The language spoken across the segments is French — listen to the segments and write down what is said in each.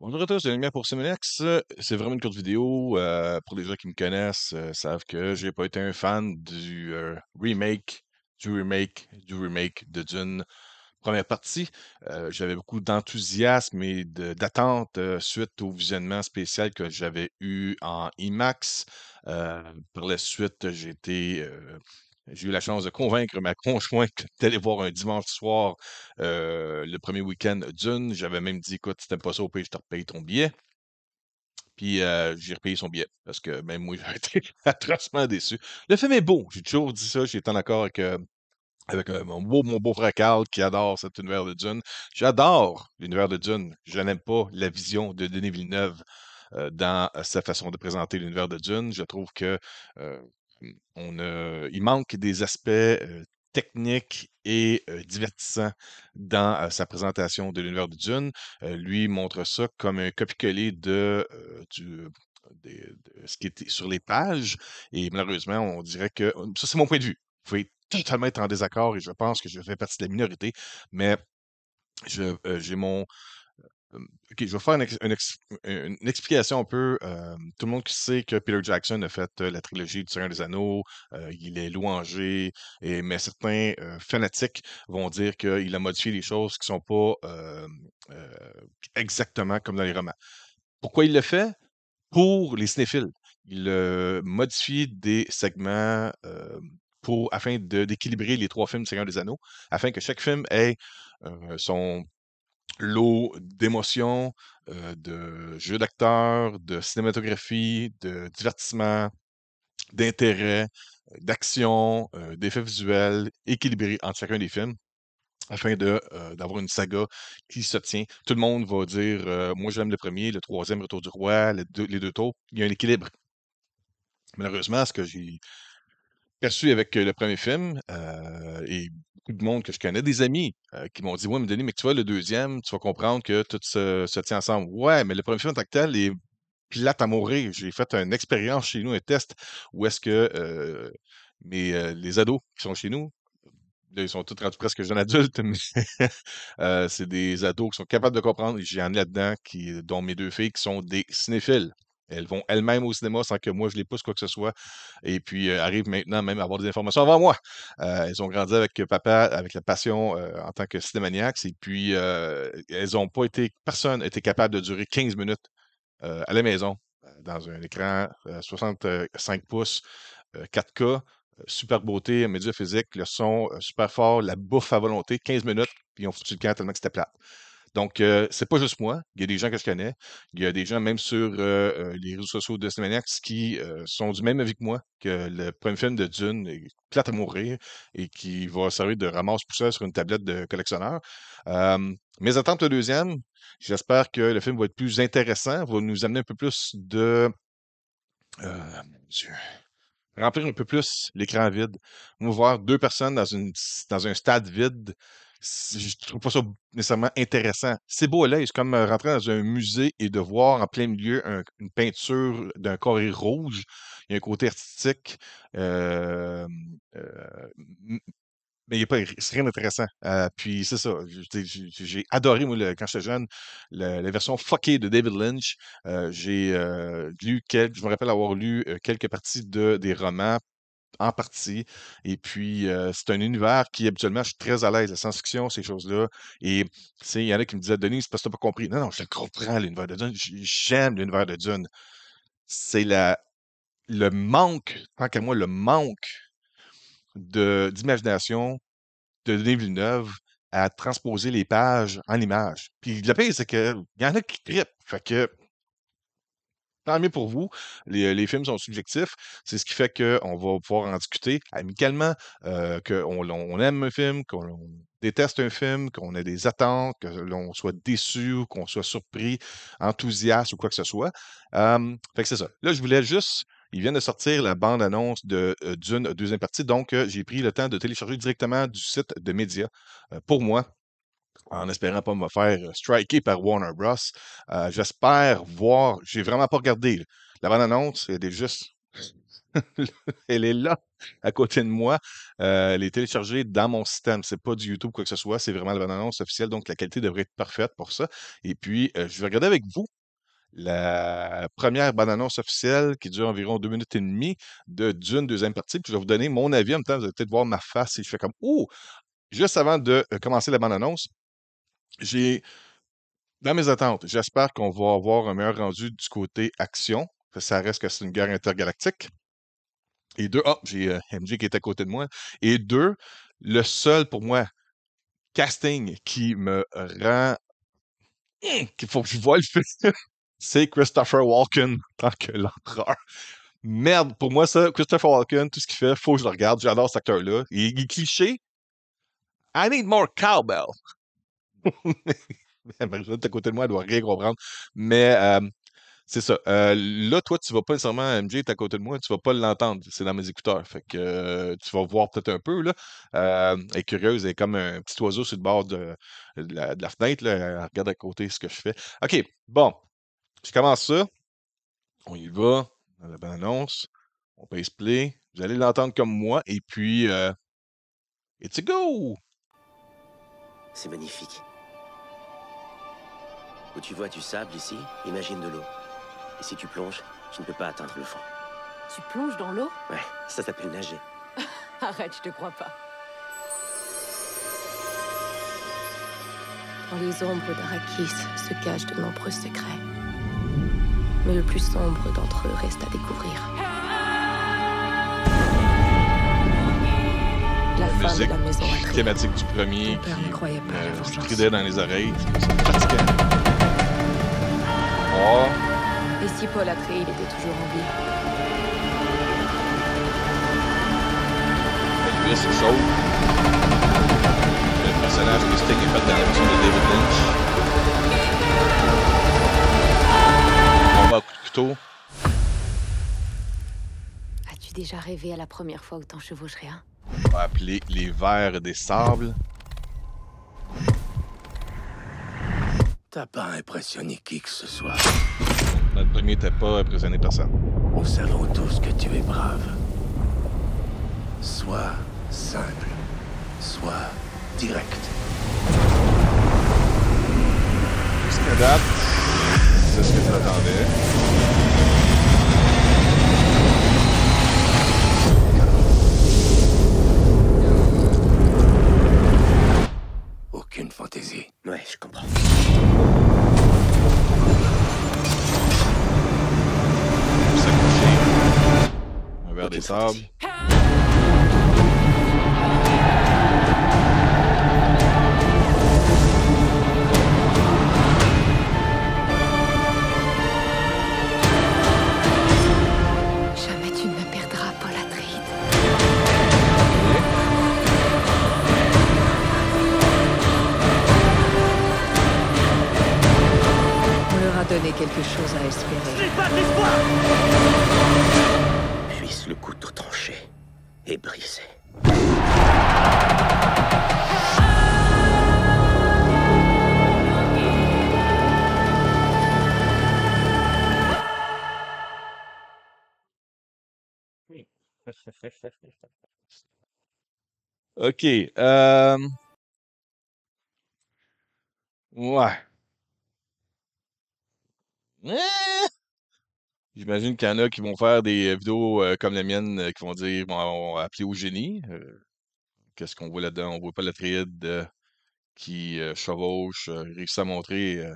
Bonjour à tous, c'est Lumière pour Simonex. C'est vraiment une courte vidéo. Pour les gens qui me connaissent, savent que j'ai pas été un fan du remake de Dune première partie. J'avais beaucoup d'enthousiasme et d'attente suite au visionnement spécial que j'avais eu en IMAX. Par la suite, j'ai eu la chance de convaincre ma conjointe d'aller voir un dimanche soir le premier week-end Dune. J'avais même dit, écoute, si t'aimes pas ça, au pire, je te repaye ton billet. Puis j'ai repayé son billet parce que même moi, j'ai été atrocement déçu. Le film est beau, j'ai toujours dit ça, j'ai été en accord avec mon beau-frère Carl qui adore cet univers de Dune. J'adore l'univers de Dune. Je n'aime pas la vision de Denis Villeneuve dans sa façon de présenter l'univers de Dune. Je trouve que euh, il manque des aspects techniques et divertissants dans sa présentation de l'univers de Dune. Lui montre ça comme un copie-coller de ce qui était sur les pages. Et malheureusement, on dirait que ça, c'est mon point de vue. Vous pouvez totalement être en désaccord et je pense que je fais partie de la minorité, mais j'ai mon OK, je vais faire une explication un peu. Tout le monde qui sait que Peter Jackson a fait la trilogie du Seigneur des Anneaux, il est louangé, mais certains fanatiques vont dire qu'il a modifié les choses qui sont pas exactement comme dans les romans. Pourquoi il le fait? Pour les cinéphiles. Il modifie des segments afin d'équilibrer les trois films du Seigneur des Anneaux, afin que chaque film ait son lot d'émotions, de jeux d'acteurs, de cinématographie, de divertissement, d'intérêt, d'action, d'effets visuels équilibrés entre chacun des films afin d'avoir une saga qui se tient. Tout le monde va dire moi j'aime le premier, le troisième, Retour du Roi, les deux tours. Il y a un équilibre. Malheureusement, ce que j'ai perçu avec le premier film, et beaucoup de monde que je connais, des amis qui m'ont dit: «Ouais, mais Denis, mais que tu vois le deuxième, tu vas comprendre que tout se tient ensemble». Ouais, mais le premier film en tant que tel est plate à mourir. J'ai fait une expérience chez nous, un test où est-ce que les ados qui sont chez nous, là, ils sont tous rendus presque jeunes adultes, mais c'est des ados qui sont capables de comprendre. J'en ai là-dedans, dont mes deux filles, qui sont des cinéphiles. Elles vont elles-mêmes au cinéma sans que moi je les pousse quoi que ce soit. Et puis arrivent maintenant même à avoir des informations avant moi. Elles ont grandi avec papa, avec la passion en tant que cinémaniacs. Et puis elles n'ont pas été, personne n'a été capable de durer 15 minutes à la maison, dans un écran 65 pouces, 4K, super beauté, média physique, le son super fort, la bouffe à volonté, 15 minutes, puis ils ont foutu le camp tellement que c'était plate. Donc, c'est pas juste moi. Il y a des gens que je connais. Il y a des gens, même sur les réseaux sociaux de Cinemaniacs, qui sont du même avis que moi, que le premier film de Dune est plate à mourir et qui va servir de ramasse-poussière sur une tablette de collectionneur. Mes attentes au deuxième, j'espère que le film va être plus intéressant, va nous amener un peu plus mon Dieu, remplir un peu plus l'écran vide. Moi, voir deux personnes dans un stade vide, je trouve pas ça nécessairement intéressant. C'est beau à l'œil, c'est comme rentrer dans un musée et de voir en plein milieu une peinture d'un carré rouge. Il y a un côté artistique. euh, euh, mais il y a pas, c'est rien d'intéressant. Puis c'est ça. J'ai adoré, moi, quand j'étais jeune, la version fuckée de David Lynch. J'ai je me rappelle avoir lu quelques parties des romans en partie. Et puis, c'est un univers qui, habituellement, je suis très à l'aise, la science-fiction, ces choses-là. Et, tu sais, il y en a qui me disaient, Denis, c'est parce que t'as pas compris. Non, non, je le comprends, l'univers de Dune. J'aime l'univers de Dune. C'est le manque, tant qu'à moi, le manque d'imagination de Denis Villeneuve à transposer les pages en images. Puis le pire, c'est qu'il y en a qui trippent. Fait que tant mieux pour vous. Les films sont subjectifs. C'est ce qui fait qu'on va pouvoir en discuter amicalement, qu'on on aime un film, qu'on déteste un film, qu'on ait des attentes, que l'on soit déçu ou qu'on soit surpris, enthousiaste ou quoi que ce soit. Fait que c'est ça. Là, je voulais juste. Ils viennent de sortir la bande-annonce de Dune deuxième partie, donc j'ai pris le temps de télécharger directement du site de Média pour moi en espérant pas me faire striker par Warner Bros. J'espère voir. J'ai vraiment pas regardé. La bande-annonce, elle est juste. Elle est là, à côté de moi. Elle est téléchargée dans mon système. C'est pas du YouTube, quoi que ce soit. C'est vraiment la bande-annonce officielle, donc la qualité devrait être parfaite pour ça. Et puis, je vais regarder avec vous la première bande-annonce officielle qui dure environ 2 minutes et demie de Dune, deuxième partie. Puis je vais vous donner mon avis en même temps. Vous allez peut-être voir ma face et je fais comme «Oh!» Juste avant de commencer la bande-annonce, j'ai dans mes attentes, j'espère qu'on va avoir un meilleur rendu du côté action. Ça reste que c'est une guerre intergalactique. Et deux, ah, j'ai MJ qui est à côté de moi. Et deux, le seul pour moi casting qui me rend qu'il faut que je vois le film, c'est Christopher Walken en tant que l'empereur. Merde, pour moi, ça, Christopher Walken, tout ce qu'il fait, faut que je le regarde. J'adore cet acteur-là. Il est cliché. I need more cowbell. Marie-Jeanne, à côté de moi, elle doit rien comprendre. Mais c'est ça. Là, toi, tu vas pas nécessairement, MJ est à côté de moi, tu vas pas l'entendre. C'est dans mes écouteurs. Fait que tu vas voir peut-être un peu, là. Elle est curieuse, elle est comme un petit oiseau sur le bord de la fenêtre, là. Elle regarde à côté ce que je fais. OK, bon. Je commence ça. On y va. Dans la bande-annonce. On pèse play. Vous allez l'entendre comme moi. Et puis, it's a go! C'est magnifique. Où tu vois du sable ici, imagine de l'eau. Et si tu plonges, tu ne peux pas atteindre le fond. Tu plonges dans l'eau? Ouais, ça s'appelle nager. Arrête, je te crois pas. Dans les ombres d'Arrakis se cachent de nombreux secrets. Mais le plus sombre d'entre eux reste à découvrir. La fin de Musique la maison Atreides. thématique du premier Ton père ne croyait pas à la qui vengeance. stridait dans les oreilles. C'est fatigant. Oh, Et si Paul Atreides était toujours en vie? Elvis, c'est chaud. Le personnage que Sting est fait dans l'émission de David Lynch. On va au coup de couteau. As-tu déjà rêvé à la première fois où t'en chevaucherais un? On va appeler les vers des sables. T'as pas impressionné qui que ce soit. Notre premier n'était pas impressionné personne. Nous savons tous que tu es brave. Sois simple. Sois direct. Jusqu'à date, c'est ce que tu attendais. Aucune fantaisie. Ouais, je comprends. S'accrocher. Un verre Aucune des sables. fantaisie. Jamais tu ne me perdras, Paul Atreides. On leur a donné quelque chose à espérer. Puisse le couteau tranché et brisé. OK. Ouais. Eh! J'imagine qu'il y en a qui vont faire des vidéos comme la mienne qui vont dire bon, on va appeler au génie. Qu'est-ce qu'on voit là-dedans? On voit pas l'Atréide qui chevauche, réussit à montrer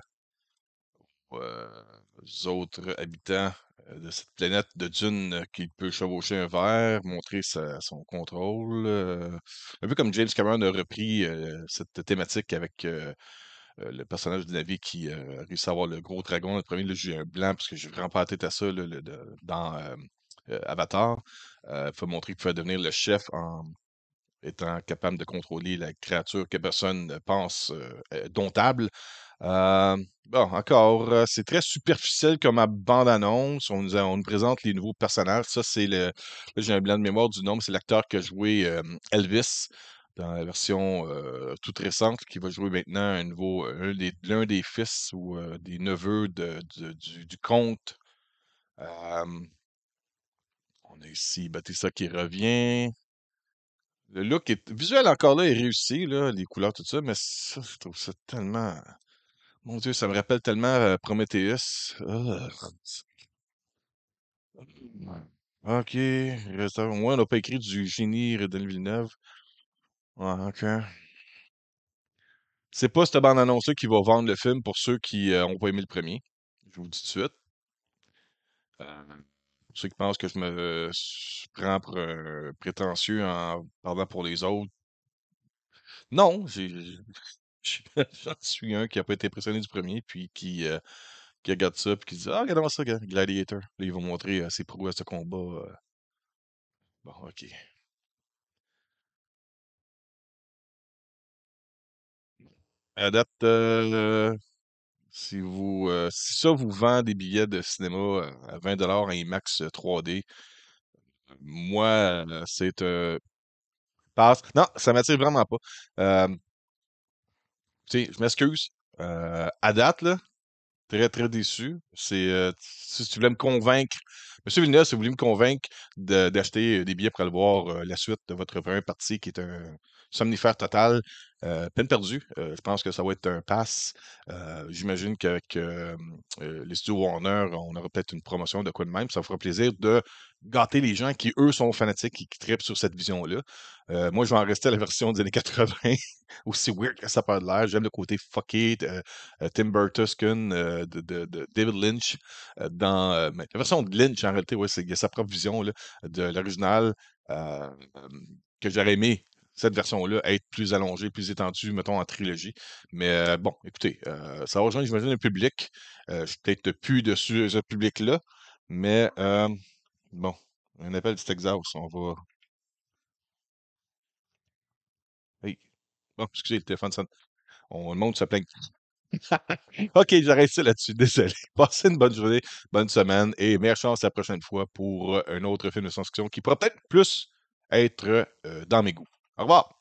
aux autres habitants de cette planète de Dune qu'il peut chevaucher un ver, montrer son contrôle. Un peu comme James Cameron a repris cette thématique avec le personnage de Navi qui réussit à avoir le gros dragon. Le premier, là, j'ai un blanc parce que j'ai vraiment pas la tête à ça là, dans Avatar. Il faut montrer qu'il faut devenir le chef en étant capable de contrôler la créature que personne ne pense domptable. Bon, encore, c'est très superficiel comme bande-annonce. On nous présente les nouveaux personnages. Ça, c'est le. Là, j'ai un blanc de mémoire du nom, mais c'est l'acteur qui a joué Elvis dans la version toute récente, qui va jouer maintenant un nouveau, l'un des fils ou des neveux du comte. On On a ici Batista qui revient. Le look est visuel encore là est réussi, là, les couleurs, tout ça, mais ça, je trouve ça tellement. Mon Dieu, ça me rappelle tellement Prometheus. Ok, moi, on n'a pas écrit du génie Denis Villeneuve. Ouais, ok. C'est pas cette bande-annonce-là qui va vendre le film pour ceux qui ont pas aimé le premier. Je vous le dis tout de suite. Euh, pour ceux qui pensent que je me prends pour un prétentieux en parlant pour les autres. Non, j'en suis un qui a pas été impressionné du premier, puis qui regarde ça, puis qui dit ah, regarde ça, Gladiator. Là, ils vont montrer ses prouesses de combat. Bon, ok. À date, si ça vous vend des billets de cinéma à 20 $ IMAX 3D, moi, c'est passe. Non, ça m'attire vraiment pas. Euh, tu sais, je m'excuse. À date, là, très, très déçu. Si tu voulais me convaincre, Monsieur Villeneuve, si vous voulez me convaincre d'acheter des billets pour aller voir la suite de votre première partie, qui est un somnifère total, peine perdue. Je pense que ça va être un pass. J'imagine qu'avec les studios Warner, on aura peut-être une promotion de quoi de même. Ça me fera plaisir de gâter les gens qui, eux, sont fanatiques et qui trippent sur cette vision-là. Moi, je vais en rester à la version des années 80, aussi weird que ça peut de l'air. J'aime le côté fucké Tim Burton, de David Lynch, mais la version de Lynch, en réalité, ouais, il a sa propre vision là, de l'original, euh, euh, que j'aurais aimé cette version-là être plus allongée, plus étendue, mettons, en trilogie. Mais bon, écoutez, ça va rejoindre, j'imagine, un public. Je suis peut-être plus dessus ce public-là, mais bon, un appel du Texas, on va. Hey. Bon, excusez, le téléphone sonne. Le monde se plaint. OK, j'arrête ça là-dessus. Désolé. Passez une bonne journée, bonne semaine et meilleure chance la prochaine fois pour un autre film de science-fiction qui pourra peut-être plus être dans mes goûts. Au revoir.